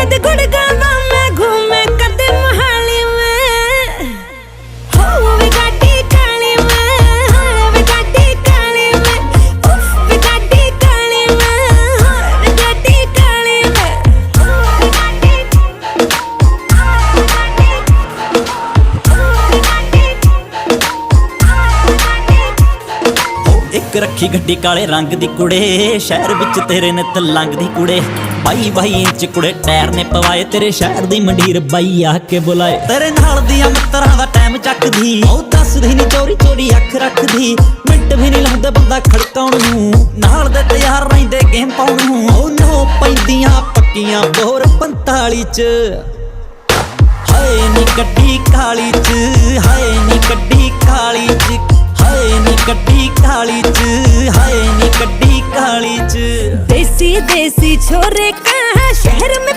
कद गुड़गावा में घूमे कद मोहाली में हो वे गाड़ी काली में हो वे गाड़ी काली में उफ वे गाड़ी काली में हो वे गाड़ी काली में हो वे गाड़ी एक रखी गड्डी काले रंग दी कुड़े शहर विच तेरे नित लंघदी कुड़े 22 इंच कुड़े टायर ने पवाए तेरे शहर दी मंडीर बाई आके बुलाए तेरे नाल दियां मित्तरां दा टाइम चकदी ओ दसदी नी चोरी चोरी अख रखदी मिंट भी नहीं लाउंदा बंदा खड़काउण नूं नाल दे तैयार रहिंदे गेम पाउण नूं ओ नो पैंदियां पक्कियां बोर 45 च हाय नी गड्डी काली च हाय नी गड्डी काली च हाय नी गड्डी काली च हाय नी गड्डी काली च देसी देसी छोरे कहाँ शहर में